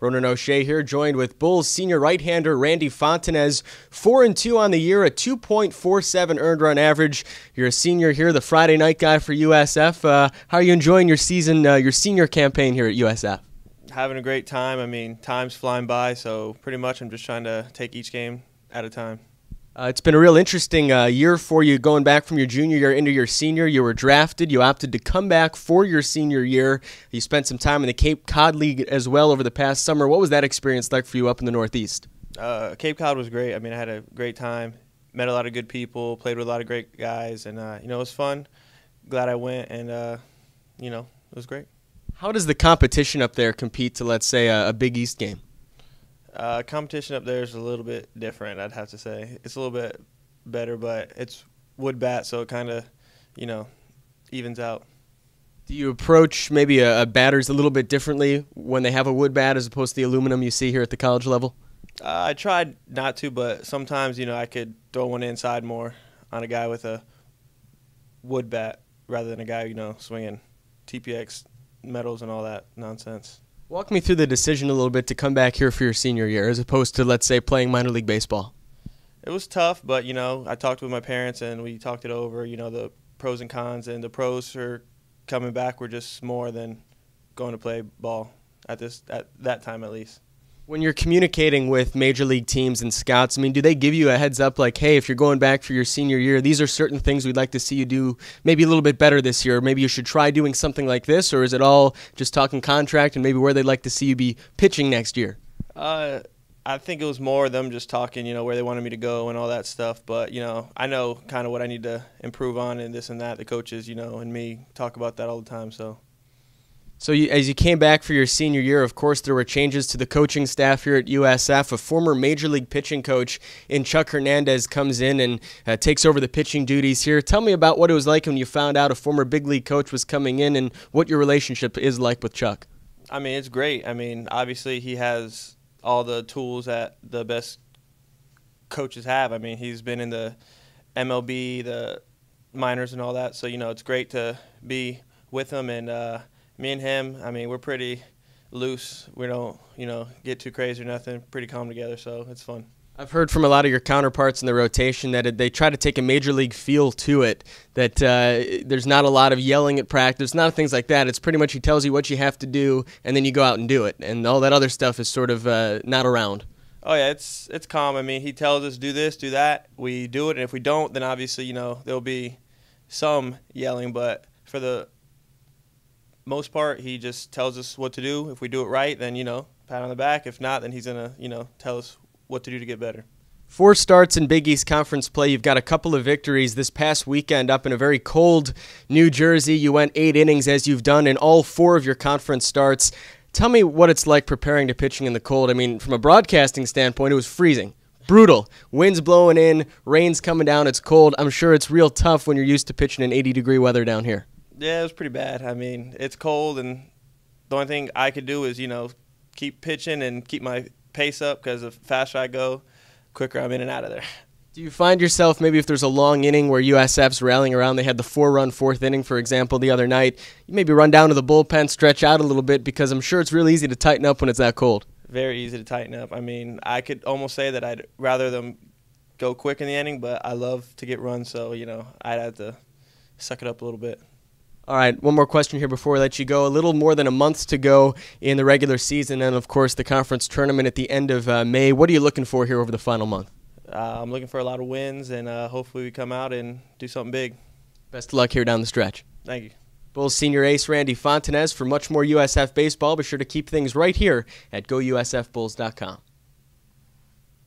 Ronan O'Shea here, joined with Bulls senior right-hander Randy Fontanez. 4-2 on the year, a 2.47 earned run average. You're a senior here, the Friday night guy for USF. How are you enjoying your season, your senior campaign here at USF? Having a great time. I mean, time's flying by, so pretty much I'm just trying to take each game at a time. It's been a real interesting year for you going back from your junior year into your senior. You were drafted. You opted to come back for your senior year. You spent some time in the Cod League as well over the past summer. What was that experience like for you up in the Northeast? Cape Cod was great. I mean, I had a great time, met a lot of good people, played with a lot of great guys, and, it was fun. Glad I went, and, it was great. How does the competition up there compete to, let's say, a Big East game? Competition up there is a little bit different, I'd have to say. It's a little bit better, but it's wood bat, so it kind of, evens out. Do you approach maybe a batters a little bit differently when they have a wood bat as opposed to the aluminum you see here at the college level? I tried not to, but sometimes, I could throw one inside more on a guy with a wood bat rather than a guy, swinging TPX metals and all that nonsense. Walk me through the decision a little bit to come back here for your senior year as opposed to, let's say, playing minor league baseball. It was tough, but, I talked with my parents and we talked it over, the pros and cons, and the pros for coming back were just more than going to play ball at that time at least. When you're communicating with major league teams and scouts, do they give you a heads up like, hey, if you're going back for your senior year, these are certain things we'd like to see you do maybe a little bit better this year, or maybe you should try doing something like this, or is it all just talking contract and maybe where they'd like to see you be pitching next year? I think it was more them just talking, where they wanted me to go and all that stuff. But, I know kind of what I need to improve on and this and that. The coaches, and me talk about that all the time, so. So as you came back for your senior year, of course, there were changes to the coaching staff here at USF. A former Major League pitching coach in Chuck Hernandez comes in and takes over the pitching duties here. Tell me about what it was like when you found out a former big league coach was coming in and what your relationship is like with Chuck. It's great. Obviously he has all the tools that the best coaches have. He's been in the MLB, the minors and all that. So, it's great to be with him, and me and him, we're pretty loose. We don't, get too crazy or nothing. Pretty calm together, so it's fun. I've heard from a lot of your counterparts in the rotation that they try to take a major league feel to it, that there's not a lot of yelling at practice, not things like that. It's pretty much he tells you what you have to do, and then you go out and do it. And all that other stuff is sort of not around. Oh, yeah, it's calm. He tells us do this, do that. We do it, and if we don't, then obviously, there'll be some yelling. But for the most part, he just tells us what to do. If we do it right, then, pat on the back. If not, then he's going to, tell us what to do to get better. 4 starts in Big East Conference play. You've got a couple of victories this past weekend up in a very cold New Jersey. You went 8 innings as you've done in all 4 of your conference starts. Tell me what it's like preparing to pitching in the cold. From a broadcasting standpoint, it was freezing. Brutal. Winds blowing in, rain's coming down, it's cold. I'm sure it's real tough when you're used to pitching in 80-degree weather down here. Yeah, it was pretty bad. It's cold, and the only thing I could do is, keep pitching and keep my pace up, because the faster I go, quicker I'm in and out of there. Do you find yourself, maybe if there's a long inning where USF's rallying around, they had the 4-run 4th inning, for example, the other night, you maybe run down to the bullpen, stretch out a little bit, because I'm sure it's really easy to tighten up when it's that cold? Very easy to tighten up. I could almost say that I'd rather them go quick in the inning, but I love to get runs, so, I'd have to suck it up a little bit. All right, one more question here before we let you go. A little more than a month to go in the regular season and, of course, the conference tournament at the end of May. What are you looking for here over the final month? I'm looking for a lot of wins, and hopefully we come out and do something big. Best of luck here down the stretch. Thank you. Bulls senior ace Randy Fontanez. For much more USF baseball, be sure to keep things right here at GoUSFBulls.com.